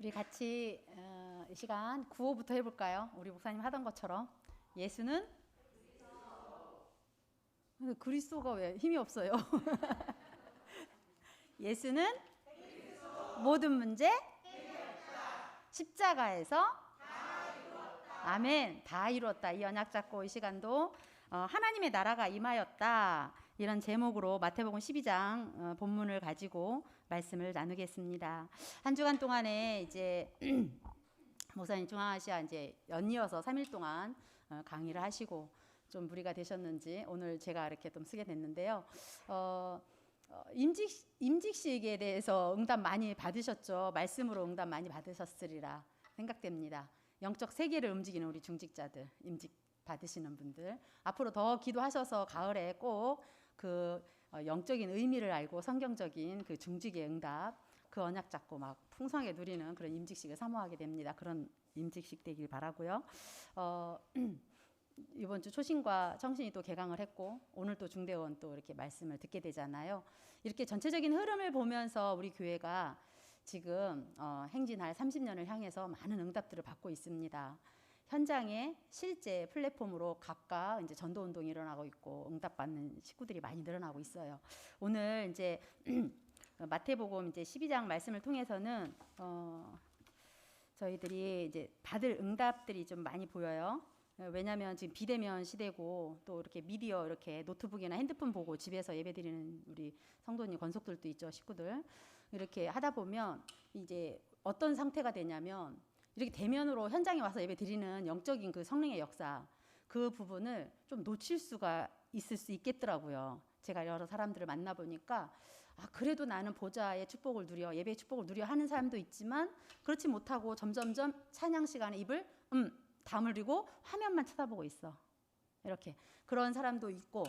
우리 같이 이 시간 구호부터 해볼까요? 우리 목사님 하던 것처럼. 예수는 그리스도가 왜 힘이 없어요? 예수는 모든 문제 십자가에서 아멘 다 이루었다. 이 언약 잡고 이 시간도 하나님의 나라가 임하였다, 이런 제목으로 마태복음 12장 본문을 가지고 말씀을 나누겠습니다. 한 주간 동안에 이제 목사님 중앙아시아 이제 연이어서 3일 동안 강의를 하시고 좀 무리가 되셨는지 오늘 제가 이렇게 좀 쓰게 됐는데요. 임직식에 대해서 응답 많이 받으셨죠. 말씀으로 응답 많이 받으셨으리라 생각됩니다. 영적 세계를 움직이는 우리 중직자들, 임직 받으시는 분들, 앞으로 더 기도하셔서 가을에 꼭 그 영적인 의미를 알고 성경적인 그 중직의 응답, 그 언약 잡고 막 풍성하게 누리는 그런 임직식을 사모하게 됩니다. 그런 임직식 되길 바라고요. 이번 주 초신과 청신이 또 개강을 했고 오늘 또 중대원 또 이렇게 말씀을 듣게 되잖아요. 이렇게 전체적인 흐름을 보면서 우리 교회가 지금 행진할 30년을 향해서 많은 응답들을 받고 있습니다. 현장에 실제 플랫폼으로 각각 이제 전도 운동이 일어나고 있고 응답받는 식구들이 많이 늘어나고 있어요. 오늘 이제 마태복음 이제 12장 말씀을 통해서는 저희들이 이제 받을 응답들이 좀 많이 보여요. 왜냐하면 지금 비대면 시대고 또 이렇게 미디어 이렇게 노트북이나 핸드폰 보고 집에서 예배드리는 우리 성도님 권속들도 있죠, 식구들. 이렇게 하다 보면 이제 어떤 상태가 되냐면 이렇게 대면으로 현장에 와서 예배드리는 영적인 그 성령의 역사, 그 부분을 좀 놓칠 수가 있을 수 있겠더라고요. 제가 여러 사람들을 만나보니까 그래도 나는 보좌의 축복을 누려, 예배의 축복을 누려 하는 사람도 있지만 그렇지 못하고 점점점 찬양 시간에 입을 다물고 화면만 쳐다보고 있어. 이렇게 그런 사람도 있고,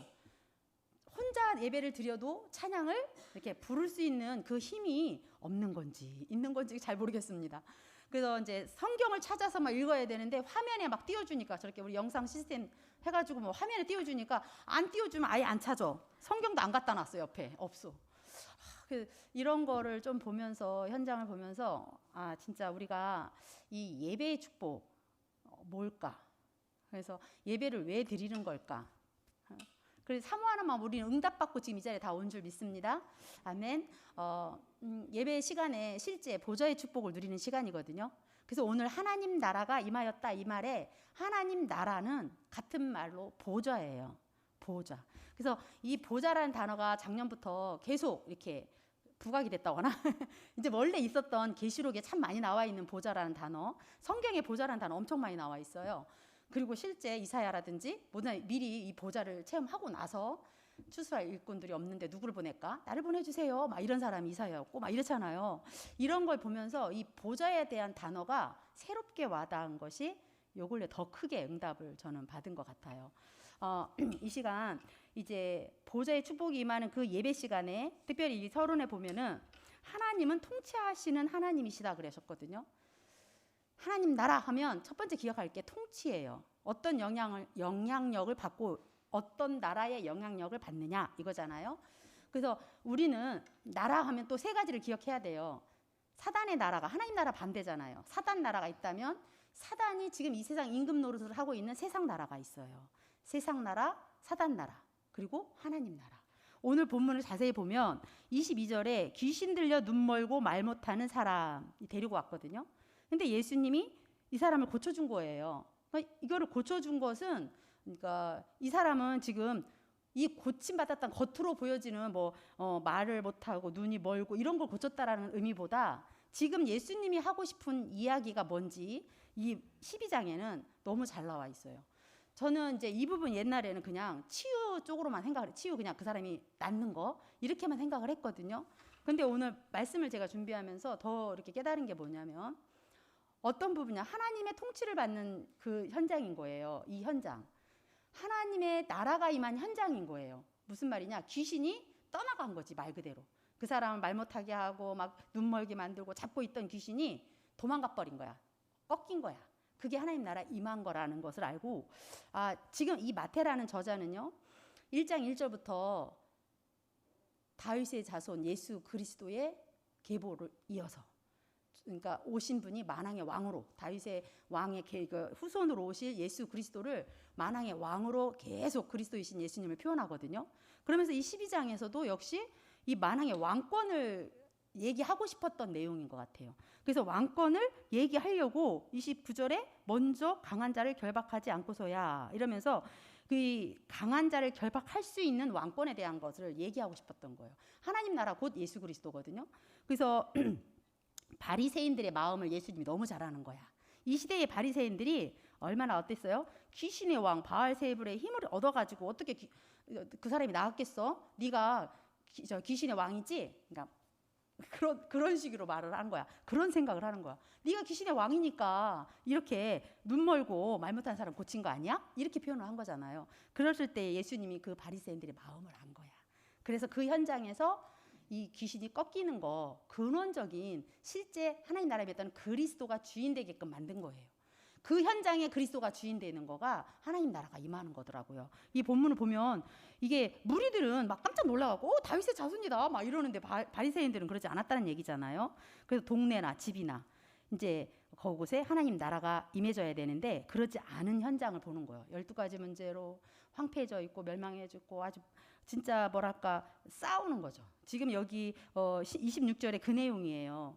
혼자 예배를 드려도 찬양을 이렇게 부를 수 있는 그 힘이 없는 건지 있는 건지 잘 모르겠습니다. 그래서 이제 성경을 찾아서 막 읽어야 되는데 화면에 막 띄워주니까, 저렇게 우리 영상 시스템 해가지고 뭐 화면에 띄워주니까 안 띄워주면 아예 안 찾아. 성경도 안 갖다 놨어, 옆에 없어. 이런 거를 좀 보면서, 현장을 보면서 진짜 우리가 이 예배의 축복 뭘까? 그래서 예배를 왜 드리는 걸까? 그래서 사모하는 마음, 우리는 응답받고 지금 이 자리에 다 온 줄 믿습니다. 아멘. 예배 시간에 실제 보좌의 축복을 누리는 시간이거든요. 그래서 오늘 하나님 나라가 임하였다, 이 말에 하나님 나라는 같은 말로 보좌예요. 보좌. 그래서 이 보좌라는 단어가 작년부터 계속 이렇게 부각이 됐다거나 이제 원래 있었던 계시록에 참 많이 나와 있는 보좌라는 단어, 성경에 보좌라는 단어 엄청 많이 나와 있어요. 그리고 실제 이사야라든지 미리 이 보좌를 체험하고 나서 추수할 일꾼들이 없는데 누구를 보낼까? 나를 보내주세요. 막 이런 사람이 이사야였고 막 이렇잖아요. 이런 걸 보면서 이 보좌에 대한 단어가 새롭게 와닿은 것이 요 근래 더 크게 응답을 저는 받은 것 같아요. 이 시간 이제 보좌의 축복이 임하는 그 예배 시간에 특별히 이 서론에 보면은 하나님은 통치하시는 하나님이시다 그러셨거든요. 하나님 나라 하면 첫 번째 기억할 게 통치예요. 어떤 영향력을 받고 어떤 나라의 영향력을 받느냐 이거잖아요. 그래서 우리는 나라 하면 또 세 가지를 기억해야 돼요. 사단의 나라가 하나님 나라 반대잖아요. 사단 나라가 있다면 사단이 지금 이 세상 임금 노릇을 하고 있는 세상 나라가 있어요. 세상 나라, 사단 나라, 그리고 하나님 나라. 오늘 본문을 자세히 보면 22절에 귀신 들려 눈 멀고 말 못하는 사람이 데리고 왔거든요. 근데 예수님이 이 사람을 고쳐준 거예요. 그러니까 이거를 고쳐준 것은, 그러니까 이 사람은 지금 이 고침받았던 겉으로 보여지는 말을 못하고 눈이 멀고 이런 걸 고쳤다라는 의미보다 지금 예수님이 하고 싶은 이야기가 뭔지 이 12장에는 너무 잘 나와 있어요. 저는 이제 이 부분 옛날에는 그냥 치유 쪽으로만 생각을, 치유 그냥 그 사람이 낫는 거 이렇게만 생각을 했거든요. 근데 오늘 말씀을 제가 준비하면서 더 이렇게 깨달은 게 뭐냐면 어떤 부분이냐, 하나님의 통치를 받는 그 현장인 거예요. 이 현장, 하나님의 나라가 임한 현장인 거예요. 무슨 말이냐, 귀신이 떠나간 거지, 말 그대로. 그 사람을 말 못하게 하고 막 눈멀게 만들고 잡고 있던 귀신이 도망가 버린 거야. 꺾인 거야. 그게 하나님 나라 임한 거라는 것을 알고, 지금 이 마태라는 저자는요 1장 1절부터 다윗의 자손 예수 그리스도의 계보를 이어서 그러니까 오신 분이 만왕의 왕으로, 다윗의 왕의 후손으로 오실 예수 그리스도를 만왕의 왕으로 계속 그리스도이신 예수님을 표현하거든요. 그러면서 이 12장에서도 역시 이 만왕의 왕권을 얘기하고 싶었던 내용인 것 같아요. 그래서 왕권을 얘기하려고 29절에 먼저 강한 자를 결박하지 않고서야 이러면서 그 강한 자를 결박할 수 있는 왕권에 대한 것을 얘기하고 싶었던 거예요. 하나님 나라 곧 예수 그리스도거든요. 그래서 바리새인들의 마음을 예수님이 너무 잘 아는 거야. 이 시대의 바리새인들이 얼마나 어땠어요? 귀신의 왕 바알세불의 힘을 얻어가지고 어떻게 그 사람이 나았겠어? 네가 귀신의 왕이지? 그러니까 그런 식으로 말을 하는 거야. 그런 생각을 하는 거야. 네가 귀신의 왕이니까 이렇게 눈 멀고 말 못하는 사람 고친 거 아니야? 이렇게 표현을 한 거잖아요. 그랬을 때 예수님이 그 바리새인들의 마음을 안 거야. 그래서 그 현장에서 이 귀신이 꺾이는 거, 근원적인 실제 하나님 나라에 있던 그리스도가 주인 되게끔 만든 거예요. 그 현장에 그리스도가 주인 되는 거가 하나님 나라가 임하는 거더라고요. 이 본문을 보면 이게 무리들은 막 깜짝 놀라가고 다윗의 자손이다 막 이러는데 바리새인들은 그러지 않았다는 얘기잖아요. 그래서 동네나 집이나 이제 그곳에 하나님 나라가 임해져야 되는데 그러지 않은 현장을 보는 거예요. 12가지 문제로 황폐해져 있고 멸망해졌고 아주 진짜 뭐랄까 싸우는 거죠. 지금 여기 26절에 그 내용이에요.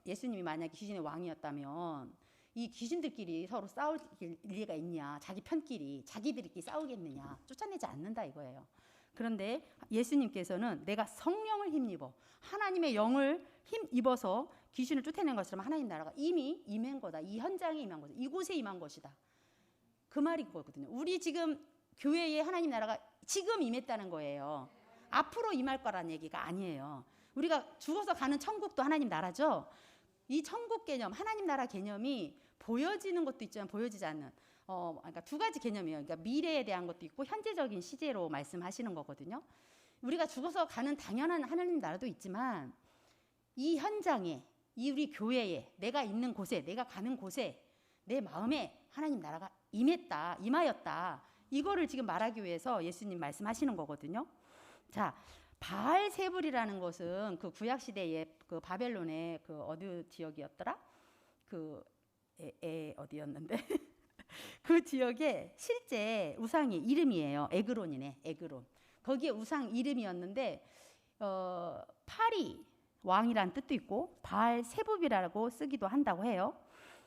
예수님이 만약에 귀신의 왕이었다면 이 귀신들끼리 서로 싸울 리가 있냐? 자기 편끼리 자기들끼리 싸우겠느냐? 쫓아내지 않는다 이거예요. 그런데 예수님께서는 내가 성령을 힘입어 하나님의 영을 힘입어서 귀신을 쫓아낸 것처럼 하나님 나라가 이미 임한 거다. 이 현장에 임한 거다. 이곳에 임한 것이다. 그 말인 거거든요. 우리 지금 교회에 하나님 나라가 지금 임했다는 거예요. 앞으로 임할 거라는 얘기가 아니에요. 우리가 죽어서 가는 천국도 하나님 나라죠. 이 천국 개념, 하나님 나라 개념이 보여지는 것도 있지만 보여지지 않는 그러니까 두 가지 개념이에요. 그러니까 미래에 대한 것도 있고 현재적인 시제로 말씀하시는 거거든요. 우리가 죽어서 가는 당연한 하나님 나라도 있지만 이 현장에, 이 우리 교회에, 내가 있는 곳에, 내가 가는 곳에 내 마음에 하나님 나라가 임하였다. 이거를 지금 말하기 위해서 예수님 말씀하시는 거거든요. 자, 바알세불이라는 것은 그 구약 시대의 그 바벨론의 그 어느 지역이었더라? 어디였는데? 그 지역의 실제 우상의 이름이에요. 에그론이네. 에그론. 거기에 우상 이름이었는데 파리 왕이란 뜻도 있고 바알세불이라고 쓰기도 한다고 해요.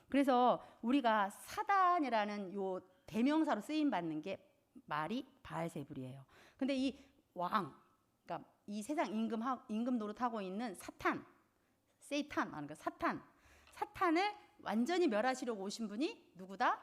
그래서 우리가 사단이라는 요 대명사로 쓰임 받는 게 말이 바알세불이에요. 근데 이 왕, 그러니까 이 세상 임금 노릇하고 있는 사탄을 완전히 멸하시려고 오신 분이 누구다?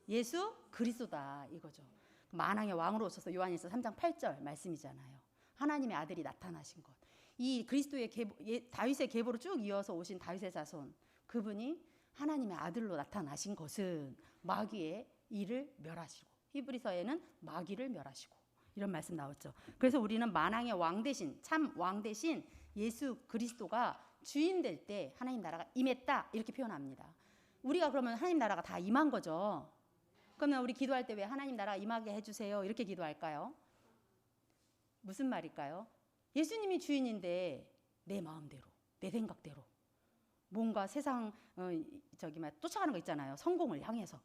예수 그리스도다 이거죠. 만왕의 왕으로 오셔서 요한일서 3장 8절 말씀이잖아요. 하나님의 아들이 나타나신 것. 이 그리스도의 다윗의 계보로 쭉 이어서 오신 다윗의 자손, 그분이 하나님의 아들로 나타나신 것은 마귀의 일을 멸하시고, 히브리서에는 마귀를 멸하시고 이런 말씀 나왔죠. 그래서 우리는 만왕의 왕 대신, 참 왕 대신 예수 그리스도가 주인 될 때 하나님 나라가 임했다 이렇게 표현합니다. 우리가 그러면 하나님 나라가 다 임한 거죠. 그러면 우리 기도할 때 왜 하나님 나라 임하게 해주세요 이렇게 기도할까요? 무슨 말일까요? 예수님이 주인인데 내 마음대로, 내 생각대로 뭔가 세상 쫓아가는 거 있잖아요. 성공을 향해서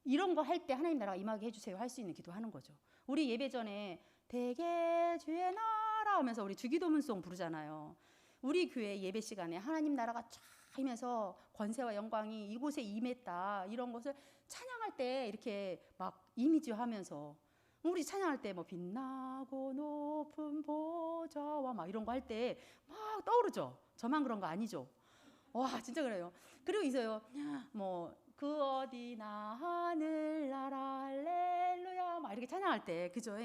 이런 거 할 때 하나님 나라가 임하게 해주세요 할 수 있는 기도하는 거죠. 우리 예배 전에 대개 주의 나라 하면서 우리 주기도문송 부르잖아요. 우리 교회 예배 시간에 하나님 나라가 쫙 임해서 권세와 영광이 이곳에 임했다 이런 것을 찬양할 때 이렇게 막 이미지하면서 우리 찬양할 때 뭐 빛나고 높은 보좌와 막 이런 거 할 때 막 떠오르죠. 저만 그런 거 아니죠. 와 진짜 그래요. 그리고 있어요. 뭐 그 어디나 하늘나라 할렐루야 막 이렇게 찬양할 때 그죠?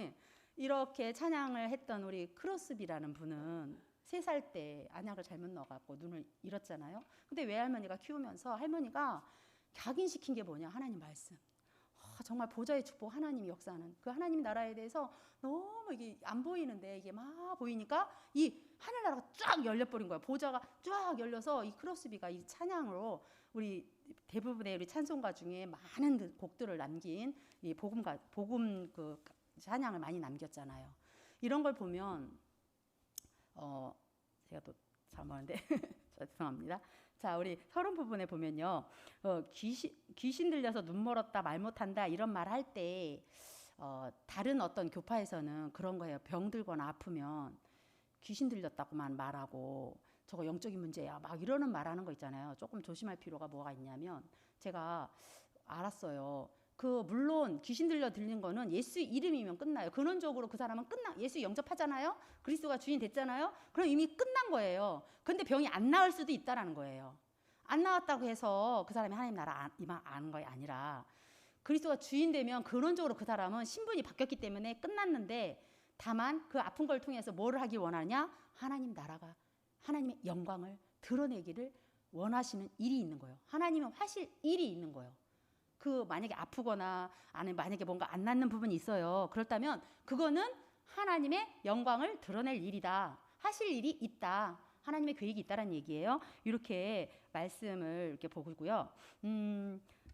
이렇게 찬양을 했던 우리 크로스비라는 분은 3살 때 안약을 잘못 넣어갖고 눈을 잃었잖아요. 근데 외할머니가 키우면서 할머니가 각인시킨 게 뭐냐? 하나님 말씀. 정말 보좌의 축복 하나님이 역사하는 그 하나님 나라에 대해서 너무 이게 안 보이는데 이게 막 보이니까 이 하늘나라가 쫙 열려버린 거야. 보좌가 쫙 열려서 이 크로스비가 이 찬양으로 우리 대부분의 우리 찬송가 중에 많은 곡들을 남긴 이 복음 그 찬양을 많이 남겼잖아요. 이런 걸 보면 제가 또 잘못하는데 죄송합니다. 자, 우리 서론 부분에 보면요. 귀신 들려서 눈 멀었다, 말 못한다 이런 말 할 때 다른 어떤 교파에서는 그런 거예요. 병 들거나 아프면 귀신 들렸다고만 말하고 저거 영적인 문제야 막 이러는 말하는 거 있잖아요. 조금 조심할 필요가 뭐가 있냐면 제가 알았어요. 물론 귀신 들린 거는 예수 이름이면 끝나요. 근원적으로 그 사람은 예수 영접하잖아요. 그리스도가 주인 됐잖아요. 그럼 이미 끝난 거예요. 근데 병이 안 나을 수도 있다라는 거예요. 안 나왔다고 해서 그 사람이 하나님 나라 이만 아는 거 아니라 그리스도가 주인 되면 근원적으로 그 사람은 신분이 바뀌었기 때문에 끝났는데 다만 그 아픈 걸 통해서 뭐를 하기 원하냐? 하나님 나라가 하나님의 영광을 드러내기를 원하시는 일이 있는 거예요. 하나님은 하실 일이 있는 거예요. 만약에 아프거나 아니면 만약에 뭔가 안 낫는 부분이 있어요. 그렇다면 그거는 하나님의 영광을 드러낼 일이다. 하실 일이 있다. 하나님의 계획이 있다라는 얘기예요. 이렇게 말씀을 이렇게 보고요.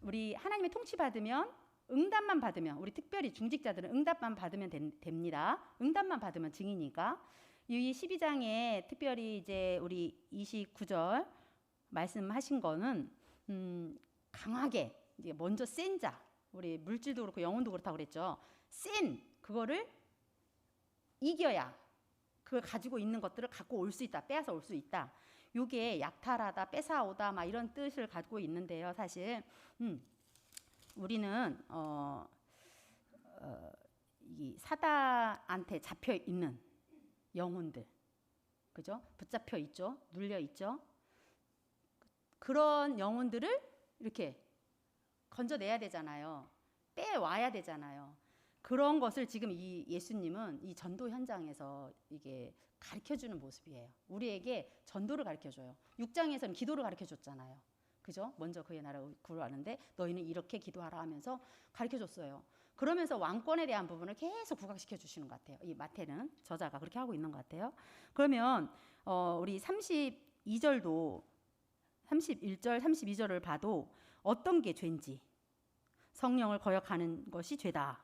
우리 하나님의 통치 받으면 응답만 받으면 우리 특별히 중직자들은 응답만 받으면 됩니다. 응답만 받으면 증이니까. 이 12장에 특별히 이제 우리 29절 말씀하신 거는 강하게 이제 먼저 센 자, 우리 물질도 그렇고 영혼도 그렇다고 그랬죠. 센 그거를 이겨야 그걸 가지고 있는 것들을 갖고 올 수 있다. 빼앗아 올 수 있다. 요게 약탈하다, 뺏어오다 막 이런 뜻을 가지고 있는데요. 사실 우리는 이 사단한테 잡혀 있는 영혼들, 그죠? 붙잡혀 있죠, 눌려 있죠. 그런 영혼들을 이렇게 건져내야 되잖아요. 빼와야 되잖아요. 그런 것을 지금 이 예수님은 이 전도 현장에서 이게 가르쳐주는 모습이에요. 우리에게 전도를 가르쳐줘요. 6장에서는 기도를 가르쳐줬잖아요. 그죠? 먼저 그의 나라를 구하는데 너희는 이렇게 기도하라 하면서 가르쳐줬어요. 그러면서 왕권에 대한 부분을 계속 부각시켜 주시는 것 같아요. 이 마태는 저자가 그렇게 하고 있는 것 같아요. 그러면 우리 32절도 31절, 32절을 봐도 어떤 게 죄인지 성령을 거역하는 것이 죄다.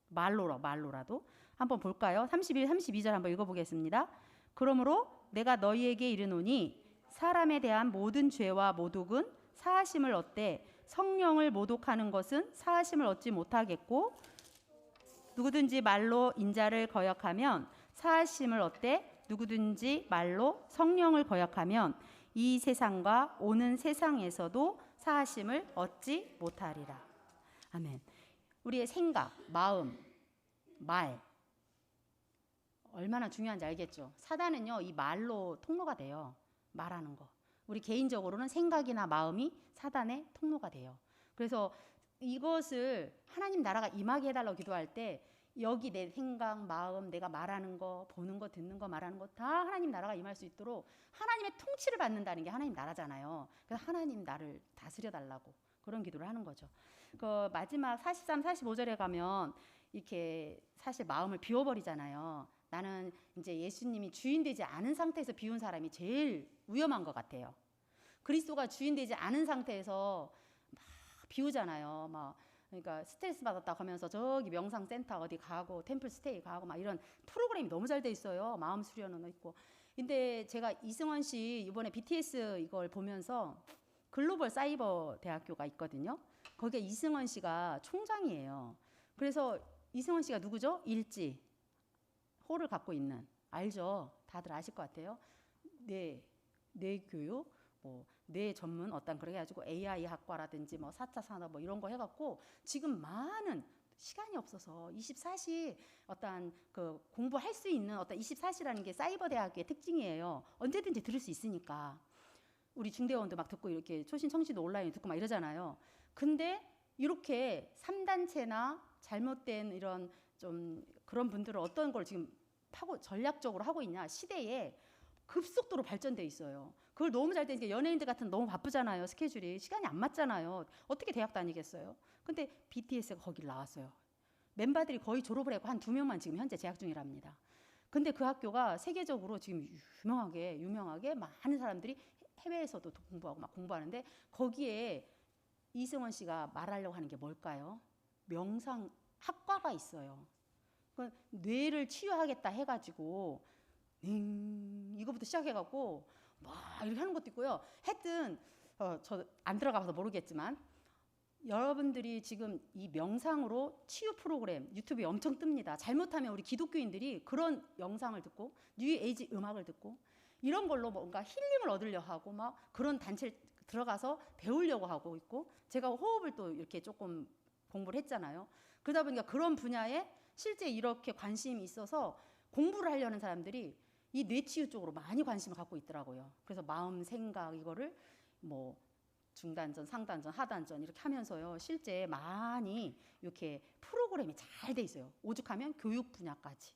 말로라도 한번 볼까요? 31, 32절 한번 읽어보겠습니다. 그러므로 내가 너희에게 이르노니 사람에 대한 모든 죄와 모독은 사하심을 얻되 성령을 모독하는 것은 사하심을 얻지 못하겠고 누구든지 말로 인자를 거역하면 사하심을 얻되 누구든지 말로 성령을 거역하면 이 세상과 오는 세상에서도 사하심을 얻지 못하리라. 아멘. 우리의 생각, 마음, 말 얼마나 중요한지 알겠죠? 사단은요, 이 말로 통로가 돼요. 말하는 거. 우리 개인적으로는 생각이나 마음이 사단의 통로가 돼요. 그래서 이것을 하나님 나라가 임하게 해달라고 기도할 때 여기 내 생각, 마음, 내가 말하는 거, 보는 거, 듣는 거, 말하는 거 다 하나님 나라가 임할 수 있도록 하나님의 통치를 받는다는 게 하나님 나라잖아요. 그래서 하나님 나를 다스려 달라고 그런 기도를 하는 거죠. 그 마지막 43, 45절에 가면 이렇게 사실 마음을 비워버리잖아요. 나는 이제 예수님이 주인 되지 않은 상태에서 비운 사람이 제일 위험한 것 같아요. 그리스도가 주인 되지 않은 상태에서 막 비우잖아요. 막 그러니까 스트레스 받았다고 하면서 저기 명상센터 어디 가고 템플 스테이 가고 막 이런 프로그램이 너무 잘 돼 있어요. 마음 수련은 있고. 근데 제가 이승원 씨 이번에 BTS 이걸 보면서 글로벌 사이버 대학교가 있거든요. 거기에 이승원 씨가 총장이에요. 그래서 이승원 씨가 누구죠? 일지 호를 갖고 있는, 알죠? 다들 아실 것 같아요. 뇌 교육, 뇌 전문 어떤 그렇게 해가지고 AI 학과라든지 4차 산업 이런 거 해갖고 지금 많은 시간이 없어서 24시 어떤 그 공부할 수 있는 어떤 24시라는 게 사이버 대학의 특징이에요. 언제든지 들을 수 있으니까. 우리 중대원도 막 듣고 이렇게 초신 청취도 온라인 듣고 막 이러잖아요. 근데 이렇게 3단체나 잘못된 이런 좀 그런 분들은 어떤 걸 지금 전략적으로 하고 있냐. 시대에 급속도로 발전돼 있어요. 그걸 너무 잘 되니까 연예인들 같은 너무 바쁘잖아요. 스케줄이. 시간이 안 맞잖아요. 어떻게 대학 다니겠어요. 근데 BTS가 거길 나왔어요. 멤버들이 거의 졸업을 했고 한 2명만 지금 현재 재학 중이랍니다. 근데 그 학교가 세계적으로 지금 유명하게 많은 사람들이 해외에서도 공부하고 막 공부하는데 거기에 이승원 씨가 말하려고 하는 게 뭘까요? 명상 학과가 있어요. 그 뇌를 치유하겠다 해가지고 이거부터 시작해갖고 막 이렇게 하는 것도 있고요. 하여튼 저 안 들어가서 모르겠지만 여러분들이 지금 이 명상으로 치유 프로그램 유튜브에 엄청 뜹니다. 잘못하면 우리 기독교인들이 그런 영상을 듣고 뉴에이지 음악을 듣고 이런 걸로 뭔가 힐링을 얻으려 하고 막 그런 단체를 들어가서 배우려고 하고 있고, 제가 호흡을 또 이렇게 조금 공부를 했잖아요. 그러다 보니까 그런 분야에 실제 이렇게 관심이 있어서 공부를 하려는 사람들이 이 뇌치유 쪽으로 많이 관심을 갖고 있더라고요. 그래서 마음, 생각 이거를 뭐 중단전, 상단전, 하단전 이렇게 하면서요. 실제 많이 이렇게 프로그램이 잘 돼 있어요. 오죽하면 교육 분야까지,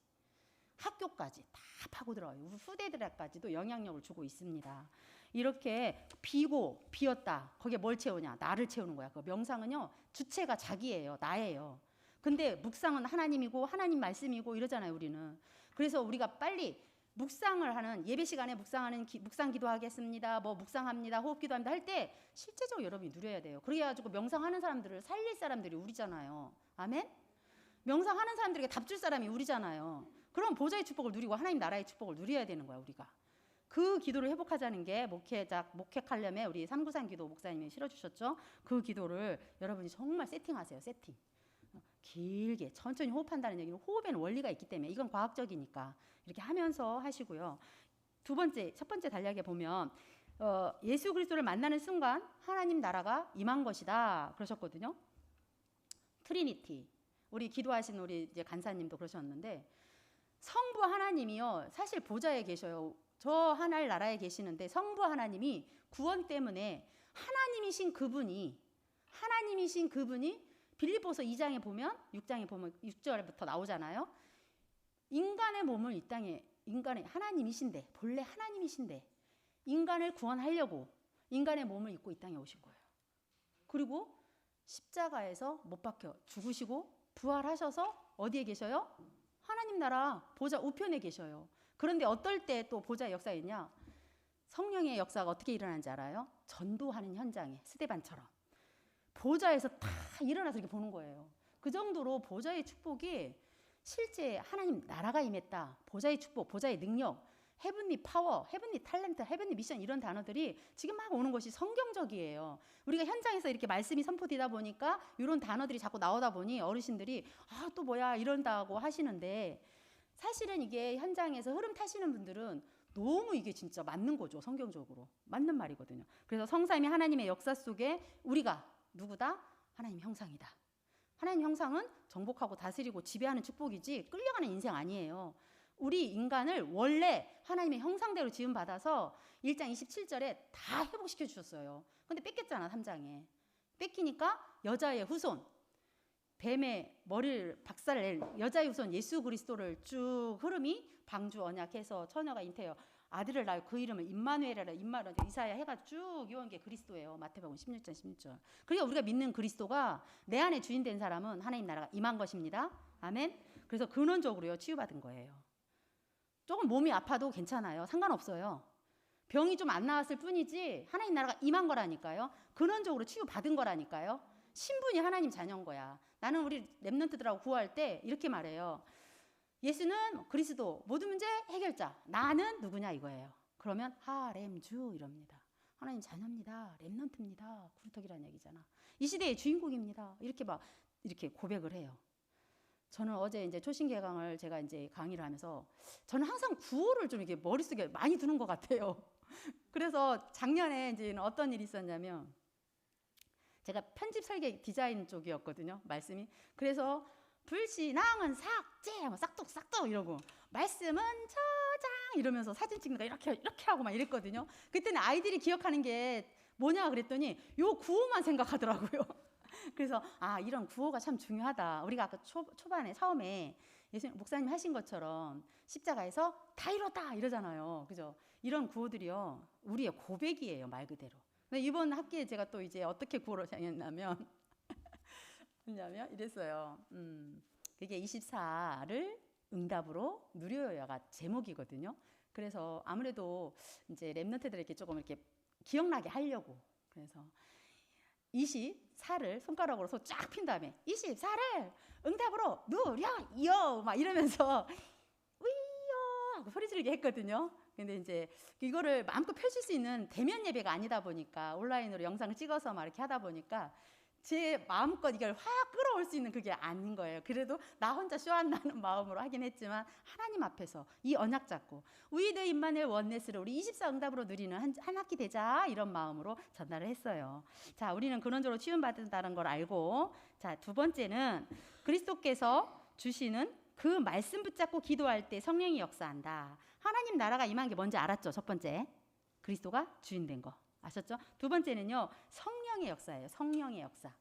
학교까지 다 파고 들어가요. 후대들에까지도 영향력을 주고 있습니다. 이렇게 비고 비었다. 거기에 뭘 채우냐? 나를 채우는 거야. 그 명상은요. 주체가 자기예요. 나예요. 근데 묵상은 하나님이고 하나님 말씀이고 이러잖아요, 우리는. 그래서 우리가 빨리 묵상을 하는 예배 시간에 묵상하는 묵상 기도하겠습니다. 뭐 묵상합니다. 호흡 기도합니다. 할 때 실제적으로 여러분이 누려야 돼요. 그래가지고 명상하는 사람들을 살릴 사람들이 우리잖아요. 아멘? 명상하는 사람들에게 답 줄 사람이 우리잖아요. 그럼 보좌의 축복을 누리고 하나님 나라의 축복을 누려야 되는 거야, 우리가. 그 기도를 회복하자는 게 목회하려면 우리 삼구산 기도 목사님이 실어주셨죠. 그 기도를 여러분이 정말 세팅하세요. 세팅. 길게 천천히 호흡한다는 얘기는 호흡에는 원리가 있기 때문에 이건 과학적이니까 이렇게 하면서 하시고요. 첫 번째 단락에 보면 예수 그리스도를 만나는 순간 하나님 나라가 임한 것이다 그러셨거든요. 트리니티. 우리 기도하신 우리 이제 간사님도 그러셨는데 성부 하나님이요. 사실 보좌에 계셔요. 저 하늘 나라에 계시는데 성부 하나님이 구원 때문에 하나님이신 그분이 빌립보서 2장에 보면 6장에 보면 6절부터 나오잖아요. 인간의 몸을 이 땅에 인간의 하나님이신데 본래 하나님이신데 인간을 구원하려고 인간의 몸을 입고 이 땅에 오신 거예요. 그리고 십자가에서 못 박혀 죽으시고 부활하셔서 어디에 계셔요? 하나님 나라 보좌 우편에 계셔요. 그런데 어떨 때 또 보좌의 역사에 있냐? 성령의 역사가 어떻게 일어나는지 알아요? 전도하는 현장에 스데반처럼 보좌에서 다 일어나서 이렇게 보는 거예요. 그 정도로 보좌의 축복이 실제 하나님 나라가 임했다. 보좌의 축복, 보좌의 능력, 헤븐리 파워, 헤븐리 탤런트, 헤븐리 미션 이런 단어들이 지금 막 오는 것이 성경적이에요. 우리가 현장에서 이렇게 말씀이 선포되다 보니까 이런 단어들이 자꾸 나오다 보니 어르신들이 또 뭐야 이런다고 하시는데 사실은 이게 현장에서 흐름 타시는 분들은 너무 이게 진짜 맞는 거죠. 성경적으로. 맞는 말이거든요. 그래서 성삼위 하나님의 역사 속에 우리가 누구다? 하나님 형상이다. 하나님 형상은 정복하고 다스리고 지배하는 축복이지 끌려가는 인생 아니에요. 우리 인간을 원래 하나님의 형상대로 지음받아서 1장 27절에 다 회복시켜 주셨어요. 근데 뺏겼잖아 3장에. 뺏기니까 여자의 후손, 뱀의 머리를 박살낼 여자의 후손 예수 그리스도를 쭉 흐름이 방주 언약해서 처녀가 잉태여 아들을 낳을 그 이름을 임마누엘이라 임마누엘 이사야 해가 쭉 이어온 게 그리스도예요. 마태복음 16장 16절. 그러니까 우리가 믿는 그리스도가 내 안에 주인 된 사람은 하나님 나라가 임한 것입니다. 아멘. 그래서 근원적으로요 치유받은 거예요. 조금 몸이 아파도 괜찮아요. 상관없어요. 병이 좀 안 나았을 뿐이지 하나님 나라가 임한 거라니까요. 근원적으로 치유받은 거라니까요. 신분이 하나님 자녀인 거야. 나는 우리 랩런트들하고 구할 때 이렇게 말해요. 예수는 그리스도 모든 문제 해결자. 나는 누구냐 이거예요. 그러면 하렘주 이럽니다. 하나님 자녀입니다. 랩런트입니다. 구루터기라는 얘기잖아. 이 시대의 주인공입니다. 이렇게 고백을 해요. 저는 어제 이제 초신 개강을 제가 이제 강의를 하면서 저는 항상 구호를 좀 이렇게 머릿속에 많이 두는 것 같아요. 그래서 작년에 이제 어떤 일이 있었냐면 제가 편집 설계 디자인 쪽이었거든요. 말씀이. 그래서 불신앙은 삭제, 싹둑 이러고 말씀은 저장 이러면서 사진 찍는 거 이렇게 하고 막 이랬거든요. 그때는 아이들이 기억하는 게 뭐냐 그랬더니 요 구호만 생각하더라고요. 그래서 이런 구호가 참 중요하다. 우리가 아까 초반에 처음에 예수님 목사님 하신 것처럼 십자가에서 다 이뤘다 이러잖아요. 그죠? 이런 구호들이요 우리의 고백이에요 말 그대로. 근데 이번 학기에 제가 또 이제 어떻게 구호를 정했냐면 이랬어요. 그게 24를 응답으로 누려요가 제목이거든요. 그래서 아무래도 이제 랩런트들에게 조금 이렇게 기억나게 하려고 그래서 24를 손가락으로 쫙 핀 다음에 24를 응답으로 누려요 막 이러면서 위요 하고 소리 지르게 했거든요. 근데 이제 이거를 마음껏 펼칠 수 있는 대면 예배가 아니다 보니까 온라인으로 영상을 찍어서 막 이렇게 하다 보니까 제 마음껏 이걸 확 끌어올 수 있는 그게 아닌 거예요. 그래도 나 혼자 쇼한다는 마음으로 하긴 했지만 하나님 앞에서 이 언약 잡고 위드 임마누엘 원네스를 우리 24응답으로 누리는 한 학기 되자 이런 마음으로 전달을 했어요. 자, 우리는 근원적으로 치유받는다는 걸 알고, 자, 두 번째는 그리스도께서 주시는 그 말씀 붙잡고 기도할 때 성령이 역사한다. 하나님 나라가 임한 게 뭔지 알았죠? 첫 번째, 그리스도가 주인 된 거 아셨죠? 두 번째는요, 성령의 역사예요. 성령의 역사.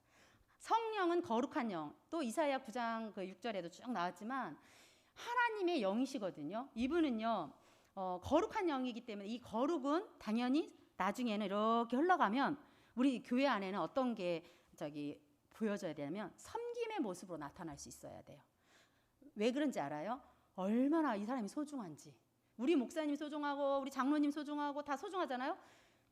성령은 거룩한 영. 또 이사야 9장 그 6절에도 쭉 나왔지만 하나님의 영이시거든요. 이분은요, 거룩한 영이기 때문에 이 거룩은 당연히 나중에는 이렇게 흘러가면 우리 교회 안에는 어떤 게 보여져야 되냐면 섬김의 모습으로 나타날 수 있어야 돼요. 왜 그런지 알아요? 얼마나 이 사람이 소중한지. 우리 목사님 소중하고 우리 장로님 소중하고 다 소중하잖아요.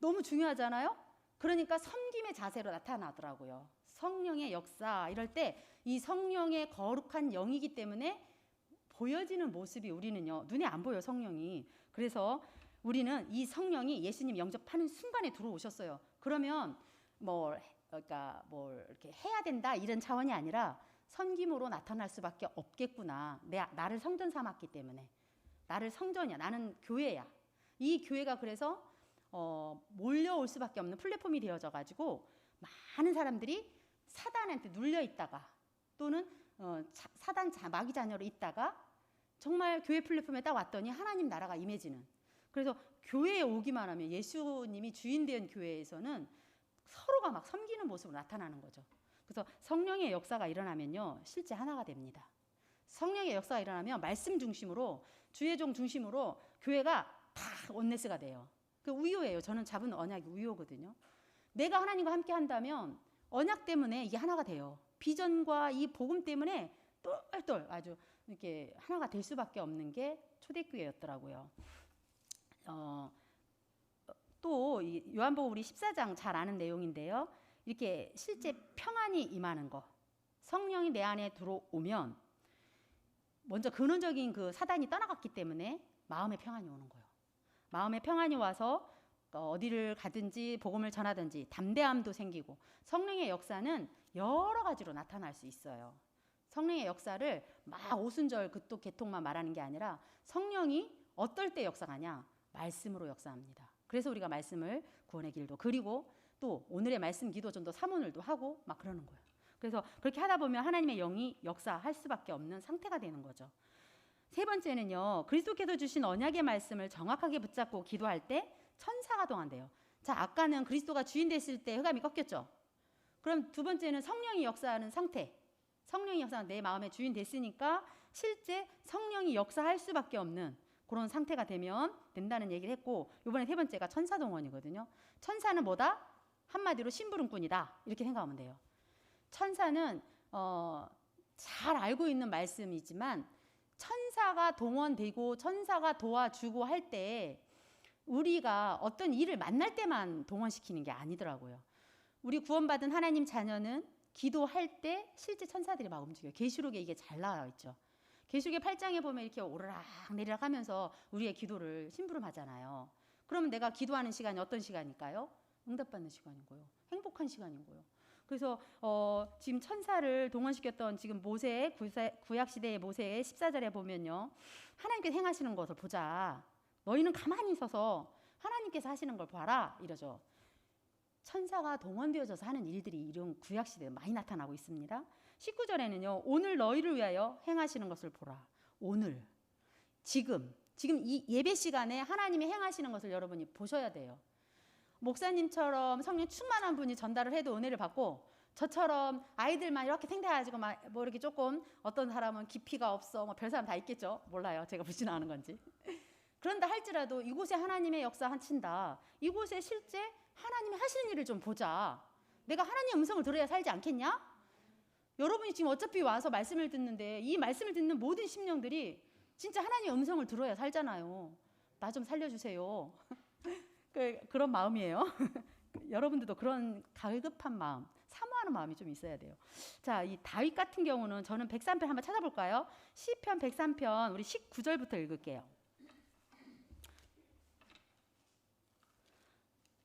너무 중요하잖아요. 그러니까 섬김의 자세로 나타나더라고요. 성령의 역사 이럴 때 이 성령의 거룩한 영이기 때문에 보여지는 모습이 우리는요, 눈에 안 보여요, 성령이. 그래서 우리는 이 성령이 예수님 영접하는 순간에 들어오셨어요. 그러면 그러니까 뭘 이렇게 해야 된다 이런 차원이 아니라 섬김으로 나타날 수밖에 없겠구나. 나를 성전 삼았기 때문에. 나를 성전이야. 나는 교회야. 이 교회가 그래서 몰려올 수밖에 없는 플랫폼이 되어져 가지고 많은 사람들이 사단한테 눌려 있다가 또는 사단 마귀 자녀로 있다가 정말 교회 플랫폼에 딱 왔더니 하나님 나라가 임해지는. 그래서 교회에 오기만 하면 예수님이 주인 된 교회에서는 서로가 막 섬기는 모습으로 나타나는 거죠. 그래서 성령의 역사가 일어나면요, 실제 하나가 됩니다. 성령의 역사가 일어나면 말씀 중심으로, 주의 종 중심으로 교회가 다 원네스가 돼요. 그 우유예요. 저는 잡은 언약이 우유거든요. 내가 하나님과 함께 한다면 언약 때문에 이게 하나가 돼요. 비전과 이 복음 때문에 똘똘 아주 이렇게 하나가 될 수밖에 없는 게 초대교회였더라고요. 또 요한복음 우리 14장 잘 아는 내용인데요. 이렇게 실제 평안이 임하는 거. 성령이 내 안에 들어오면 먼저 근원적인 그 사단이 떠나갔기 때문에 마음의 평안이 오는 거예요. 마음의 평안이 와서 어디를 가든지 복음을 전하든지 담대함도 생기고, 성령의 역사는 여러 가지로 나타날 수 있어요. 성령의 역사를 막 오순절 그또 개통만 말하는 게 아니라 성령이 어떨 때 역사하냐? 말씀으로 역사합니다. 그래서 우리가 말씀을 구원의 길도, 그리고 또 오늘의 말씀 기도 전도 사모늘도 하고 막 그러는 거예요. 그래서 그렇게 하다 보면 하나님의 영이 역사할 수밖에 없는 상태가 되는 거죠. 세 번째는요, 그리스도께서 주신 언약의 말씀을 정확하게 붙잡고 기도할 때 천사가 동한대요. 자, 아까는 그리스도가 주인 됐을 때 흑암이 꺾였죠. 그럼 두 번째는 성령이 역사하는 상태. 성령이 역사하는 내 마음의 주인 됐으니까 실제 성령이 역사할 수밖에 없는 그런 상태가 되면 된다는 얘기를 했고, 이번에 세 번째가 천사 동원이거든요. 천사는 뭐다? 한마디로 심부름꾼이다. 이렇게 생각하면 돼요. 천사는 잘 알고 있는 말씀이지만 천사가 동원되고 천사가 도와주고 할 때 우리가 어떤 일을 만날 때만 동원시키는 게 아니더라고요. 우리 구원받은 하나님 자녀는 기도할 때 실제 천사들이 막 움직여요. 계시록에 이게 잘 나와 있죠. 계시록의 8장에 보면 이렇게 오르락 내리락 하면서 우리의 기도를 심부름하잖아요. 그러면 내가 기도하는 시간이 어떤 시간일까요? 응답받는 시간인 거예요. 행복한 시간인 거예요. 그래서 지금 천사를 동원시켰던 지금 모세, 구약시대의 모세의 14절에 보면요, 하나님께서 행하시는 것을 보자. 너희는 가만히 서서 하나님께서 하시는 걸 봐라 이러죠. 천사가 동원되어져서 하는 일들이 이런 구약시대에 많이 나타나고 있습니다. 19절에는요, 오늘 너희를 위하여 행하시는 것을 보라. 오늘, 지금 이 예배 시간에 하나님이 행하시는 것을 여러분이 보셔야 돼요. 목사님처럼 성령 충만한 분이 전달을 해도 은혜를 받고, 저처럼 아이들만 이렇게 생태가지고 뭐 이렇게 조금, 어떤 사람은 깊이가 없어, 뭐 별 사람 다 있겠죠. 몰라요. 제가 불신하는 건지. 그런다 할지라도 이곳에 하나님의 역사 하신다. 이곳에 실제 하나님이 하시는 일을 좀 보자. 내가 하나님의 음성을 들어야 살지 않겠냐? 여러분이 지금 어차피 와서 말씀을 듣는데 이 말씀을 듣는 모든 심령들이 진짜 하나님의 음성을 들어야 살잖아요. 나 좀 살려주세요. 그런 마음이에요. 여러분들도 그런 갈급한 마음, 사모하는 마음이 좀 있어야 돼요. 자, 이 다윗 같은 경우는 저는 103편 한번 찾아볼까요? 시편 103편 우리 19절부터 읽을게요.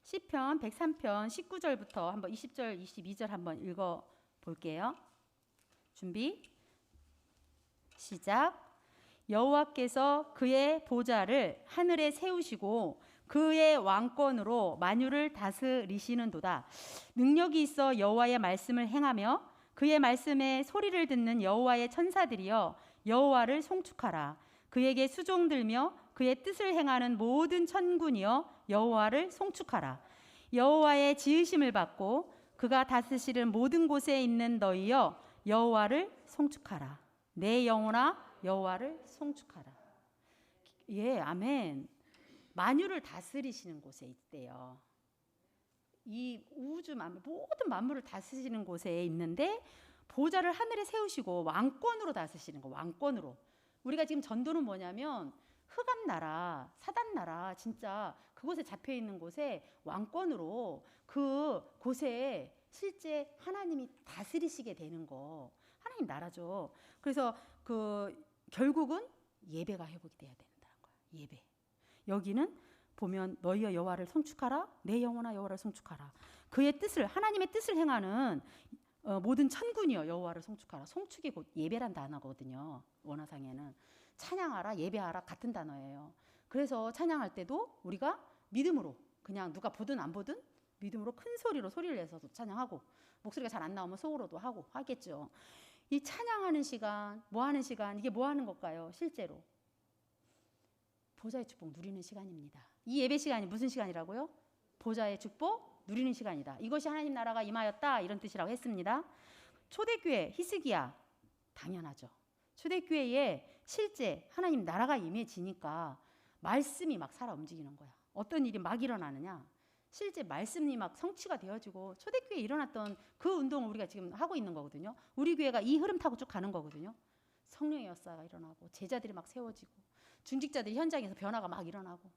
시편 103편 19절부터 한번 20절, 22절 한번 읽어 볼게요. 준비. 시작. 여호와께서 그의 보좌를 하늘에 세우시고 그의 왕권으로 만유를 다스리시는도다. 능력이 있어 여호와의 말씀을 행하며 그의 말씀에 소리를 듣는 여호와의 천사들이여 여호와를 송축하라. 그에게 수종들며 그의 뜻을 행하는 모든 천군이여 여호와를 송축하라. 여호와의 지으심을 받고 그가 다스리는 모든 곳에 있는 너희여 여호와를 송축하라. 내 영혼아 여호와를 송축하라. 예, 아멘. 만유를 다스리시는 곳에 있대요. 이 우주 만물, 모든 만물을 다스리시는 곳에 있는데 보좌를 하늘에 세우시고 왕권으로 다스리시는 거. 왕권으로. 우리가 지금 전도는 뭐냐면 흑암 나라, 사단 나라, 진짜 그곳에 잡혀 있는 곳에 왕권으로 그 곳에 실제 하나님이 다스리시게 되는 거. 하나님 나라죠. 그래서 그 결국은 예배가 회복이 돼야 된다는 거야. 예배. 여기는 보면 너희여 여호와를 송축하라. 내 영혼아 여호와를 송축하라. 그의 뜻을, 하나님의 뜻을 행하는 모든 천군이여 여호와를 송축하라. 송축이 곧 예배란 단어거든요. 원어상에는 찬양하라, 예배하라 같은 단어예요. 그래서 찬양할 때도 우리가 믿음으로, 그냥 누가 보든 안 보든 믿음으로 큰 소리로 소리를 내서도 찬양하고, 목소리가 잘 안 나오면 속으로도 하고 하겠죠. 이 찬양하는 시간, 뭐 하는 시간, 이게 뭐 하는 걸까요? 실제로 보좌의 축복 누리는 시간입니다. 이 예배 시간이 무슨 시간이라고요? 보좌의 축복 누리는 시간이다. 이것이 하나님 나라가 임하였다, 이런 뜻이라고 했습니다. 초대교회 히스기야, 당연하죠. 초대교회에 실제 하나님 나라가 임해지니까 말씀이 막 살아 움직이는 거야. 어떤 일이 막 일어나느냐? 실제 말씀이 막 성취가 되어지고, 초대교회에 일어났던 그 운동을 우리가 지금 하고 있는 거거든요. 우리 교회가 이 흐름 타고 쭉 가는 거거든요. 성령의 역사가 일어나고, 제자들이 막 세워지고, 중직자들이 현장에서 변화가 막 일어나고,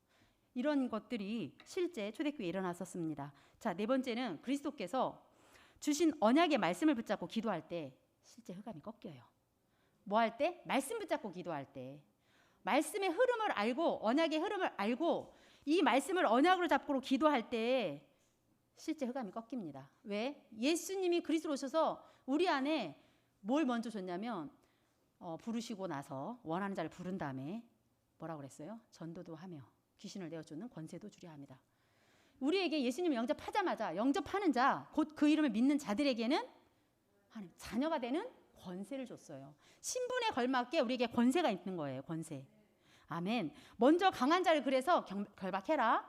이런 것들이 실제 초대교회에 일어났었습니다. 자, 네 번째는 그리스도께서 주신 언약의 말씀을 붙잡고 기도할 때 실제 흑암이 꺾여요. 뭐 할 때? 말씀 붙잡고 기도할 때. 말씀의 흐름을 알고, 언약의 흐름을 알고 이 말씀을 언약으로 잡고 기도할 때 실제 흑암이 꺾입니다. 왜? 예수님이 그리스도로 오셔서 우리 안에 뭘 먼저 줬냐면 부르시고 나서 원하는 자를 부른 다음에 뭐라고 그랬어요? 전도도 하며 귀신을 내어쫓는 권세도 주려 합니다. 우리에게 예수님을 영접하자마자 영접하는 자, 곧 그 이름을 믿는 자들에게는 하나님 자녀가 되는 권세를 줬어요. 신분에 걸맞게 우리에게 권세가 있는 거예요. 권세. 아멘. 먼저 강한 자를 그래서 결박해라.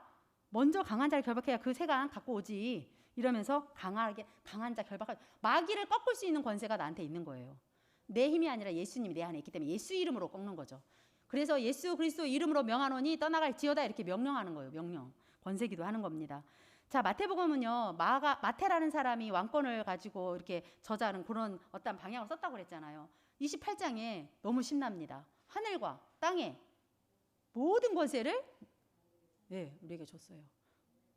먼저 강한 자를 결박해야 그 세간 갖고 오지. 이러면서 강한 자 결박할, 마귀를 꺾을 수 있는 권세가 나한테 있는 거예요. 내 힘이 아니라 예수님이 내 안에 있기 때문에 예수 이름으로 꺾는 거죠. 그래서 예수 그리스도 이름으로 명하노니 떠나갈지어다, 이렇게 명령하는 거예요. 명령. 권세기도 하는 겁니다. 자, 마태복음은요, 마태라는 사람이 왕권을 가지고 이렇게 저자하는 그런 어떤 방향을 썼다고 그랬잖아요. 28장에 너무 신납니다. 하늘과 땅에 모든 권세를 우리에게 줬어요.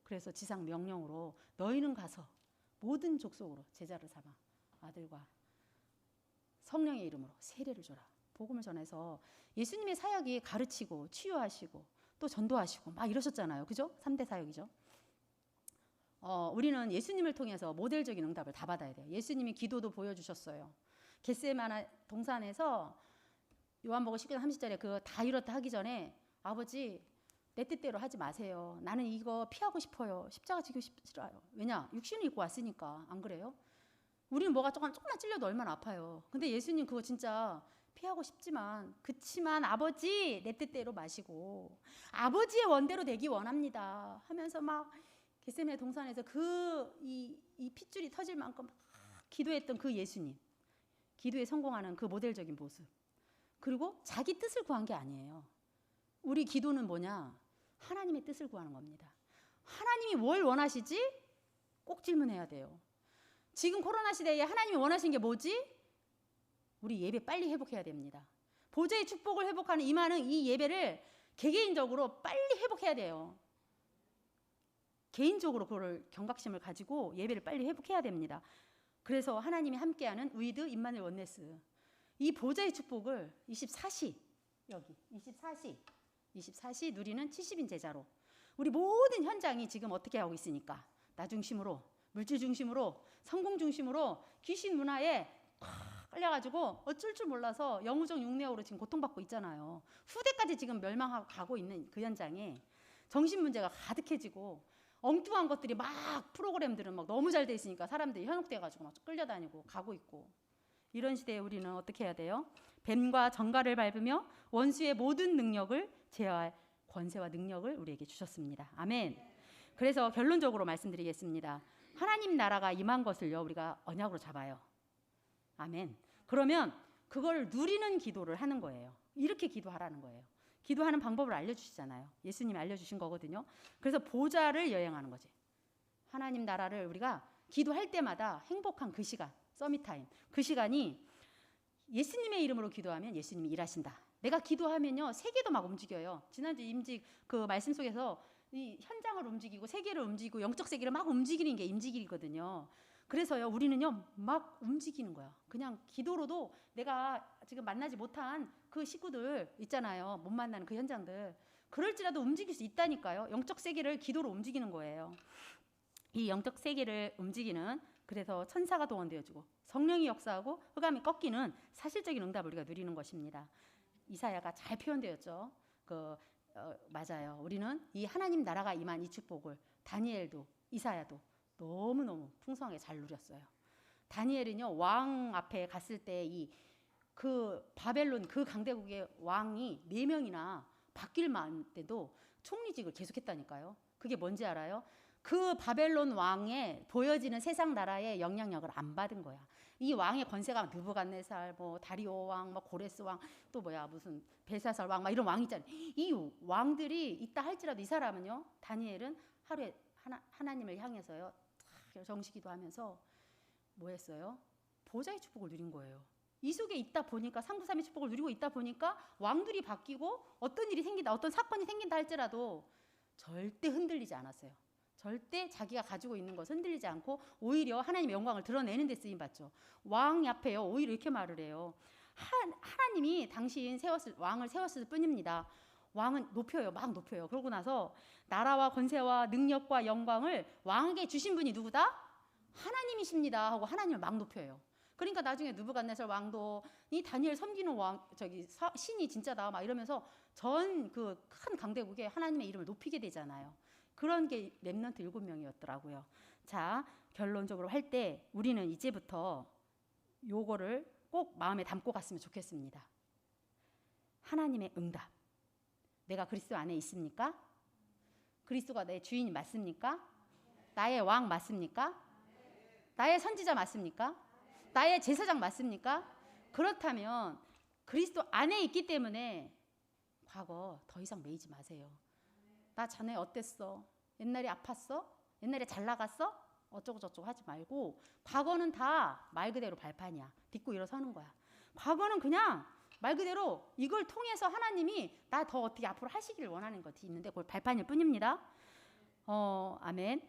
그래서 지상 명령으로 너희는 가서 모든 족속으로 제자를 삼아 아들과 성령의 이름으로 세례를 줘라. 복음을 전해서 예수님의 사역이 가르치고 치유하시고 또 전도하시고 막 이러셨잖아요. 그죠? 3대 사역이죠. 우리는 예수님을 통해서 모델적인 응답을 다 받아야 돼요. 예수님이 기도도 보여주셨어요. 겟세마네 동산에서 요한복음 19장 30절에 그거 다 이렇다 하기 전에 아버지 내 뜻대로 하지 마세요. 나는 이거 피하고 싶어요. 십자가 지기 싫어요. 왜냐? 육신을 입고 왔으니까. 안 그래요? 우리는 뭐가 조금만 찔려도 얼마나 아파요. 근데 예수님 그거 진짜 피하고 싶지만, 그치만 아버지 내 뜻대로 마시고 아버지의 원대로 되기 원합니다 하면서 막 겟세마네 동산에서 이 핏줄이 터질 만큼 막 기도했던 그 예수님, 기도에 성공하는 그 모델적인 모습. 그리고 자기 뜻을 구한 게 아니에요. 우리 기도는 뭐냐? 하나님의 뜻을 구하는 겁니다. 하나님이 뭘 원하시지? 꼭 질문해야 돼요. 지금 코로나 시대에 하나님이 원하시는 게 뭐지? 우리 예배 빨리 회복해야 됩니다. 보좌의 축복을 회복하는 임하는 이 예배를 개개인적으로 빨리 회복해야 돼요. 개인적으로 그걸 경각심을 가지고 예배를 빨리 회복해야 됩니다. 그래서 하나님이 함께하는 위드 임마누엘 원네스, 이 보좌의 축복을 24시 누리는 70인 제자로, 우리 모든 현장이 지금 어떻게 하고 있으니까 나 중심으로, 물질 중심으로, 성공 중심으로 귀신 문화에 콱 끌려가지고 어쩔 줄 몰라서 영우정 육내으로 지금 고통받고 있잖아요. 후대까지 지금 멸망하고 가고 있는 그 현장에 정신 문제가 가득해지고 엉뚱한 것들이 막 프로그램들은 막 너무 잘 돼 있으니까 사람들이 현혹돼가지고 막 끌려다니고 가고 있고, 이런 시대에 우리는 어떻게 해야 돼요? 뱀과 정갈을 밟으며 원수의 모든 능력을 제어할 권세와 능력을 우리에게 주셨습니다. 아멘. 그래서 결론적으로 말씀드리겠습니다. 하나님 나라가 임한 것을요 우리가 언약으로 잡아요. 아멘. 그러면 그걸 누리는 기도를 하는 거예요. 이렇게 기도하라는 거예요. 기도하는 방법을 알려주시잖아요. 예수님이 알려주신 거거든요. 그래서 보좌를 여행하는 거지. 하나님 나라를 우리가 기도할 때마다 행복한 그 시간, 서밋타임, 그 시간이 예수님의 이름으로 기도하면 예수님이 일하신다. 내가 기도하면요 세계도 막 움직여요. 지난주 임직 그 말씀 속에서 이 현장을 움직이고 세계를 움직이고 영적 세계를 막 움직이는 게 임직이거든요. 그래서요 우리는요 막 움직이는 거야. 그냥 기도로도 내가 지금 만나지 못한 그 식구들 있잖아요. 못 만나는 그 현장들, 그럴지라도 움직일 수 있다니까요. 영적 세계를 기도로 움직이는 거예요. 이 영적 세계를 움직이는, 그래서 천사가 동원되어지고 성령이 역사하고 흑암이 꺾이는 사실적인 응답을 우리가 누리는 것입니다. 이사야가 잘 표현되었죠. 맞아요. 우리는 이 하나님 나라가 임한 이 축복을 다니엘도 이사야도 너무너무 풍성하게 잘 누렸어요. 다니엘은요 왕 앞에 갔을 때 그 바벨론 그 강대국의 왕이 4명이나 바뀔 때도 총리직을 계속했다니까요. 그게 뭔지 알아요? 그 바벨론 왕에 보여지는 세상 나라의 영향력을 안 받은 거야. 이 왕의 권세가 느부갓네살, 뭐 다리오 왕, 뭐 고레스 왕, 또 무슨 벨사살 왕, 막 이런 왕 있잖아요. 이 왕들이 있다 할지라도 이 사람은요, 다니엘은 하루에 하나님을 향해서요, 정식기도 하면서 뭐 했어요? 보좌의 축복을 누린 거예요. 이 속에 있다 보니까 상부삼의 축복을 누리고 있다 보니까 왕들이 바뀌고 어떤 일이 생긴다, 어떤 사건이 생긴다 할지라도 절대 흔들리지 않았어요. 절대 자기가 가지고 있는 것을 흔들리지 않고 오히려 하나님의 영광을 드러내는 데 쓰임받죠. 왕 앞에요 오히려 이렇게 말을 해요. 하나님이 당신 왕을 세웠을 뿐입니다. 왕은 높여요. 막 높여요. 그러고 나서 나라와 권세와 능력과 영광을 왕에게 주신 분이 누구다? 하나님이십니다 하고 하나님을 막 높여요. 그러니까 나중에 느부갓네살 왕도 이 다니엘 섬기는 왕, 신이 진짜다 막 이러면서 전 그 큰 강대국에 하나님의 이름을 높이게 되잖아요. 그런 게 렘넌트 7명이었더라고요. 자, 결론적으로 할 때 우리는 이제부터 요거를 꼭 마음에 담고 갔으면 좋겠습니다. 하나님의 응답. 내가 그리스도 안에 있습니까? 그리스도가 내 주인이 맞습니까? 나의 왕 맞습니까? 나의 선지자 맞습니까? 나의 제사장 맞습니까? 그렇다면 그리스도 안에 있기 때문에 과거 더 이상 매이지 마세요. 나 자네 어땠어? 옛날에 아팠어? 옛날에 잘 나갔어? 어쩌고 저쩌고 하지 말고 과거는 다 말 그대로 발판이야. 딛고 일어서는 거야. 과거는 그냥 말 그대로 이걸 통해서 하나님이 나 더 어떻게 앞으로 하시기를 원하는 것이 있는데 그걸 발판일 뿐입니다. 아멘.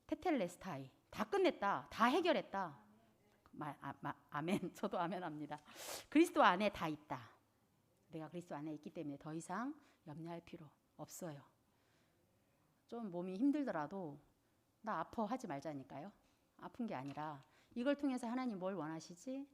테텔레스타이. 다 끝냈다. 다 해결했다. 아멘. 저도 아멘 합니다. 그리스도 안에 다 있다. 내가 그리스도 안에 있기 때문에 더 이상 염려할 필요 없어요. 좀 몸이 힘들더라도 나 아파 하지 말자니까요. 아픈 게 아니라 이걸 통해서 하나님 뭘 원하시지?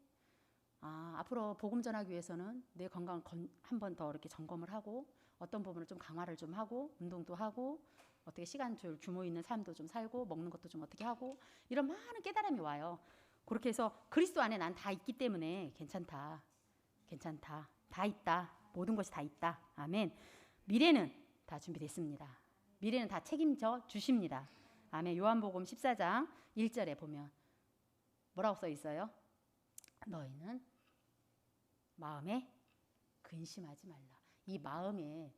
앞으로 복음 전하기 위해서는 내 건강 한 번 더 이렇게 점검을 하고 어떤 부분을 좀 강화를 좀 하고 운동도 하고 어떻게 시간 규모 있는 삶도 좀 살고 먹는 것도 좀 어떻게 하고 이런 많은 깨달음이 와요. 그렇게 해서 그리스도 안에 난 다 있기 때문에 괜찮다. 다 있다. 모든 것이 다 있다. 아멘. 미래는 다 준비됐습니다. 미래는 다 책임져 주십니다. 아멘. 요한복음 14장 1절에 보면 뭐라고 써 있어요? 너희는 마음에 근심하지 말라. 이 마음에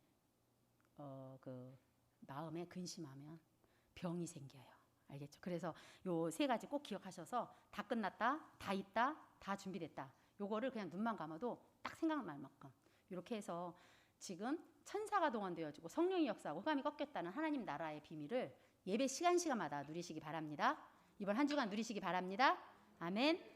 마음에 근심하면 병이 생겨요. 알겠죠? 그래서 요 3가지 꼭 기억하셔서 다 끝났다, 다 있다, 다 준비됐다. 요거를 그냥 눈만 감아도 딱 생각날 만큼 이렇게 해서 지금 천사가 동원되어지고 성령이 역사하고 흑암이 꺾였다는 하나님 나라의 비밀을 예배 시간마다 누리시기 바랍니다. 이번 한 주간 누리시기 바랍니다. 아멘.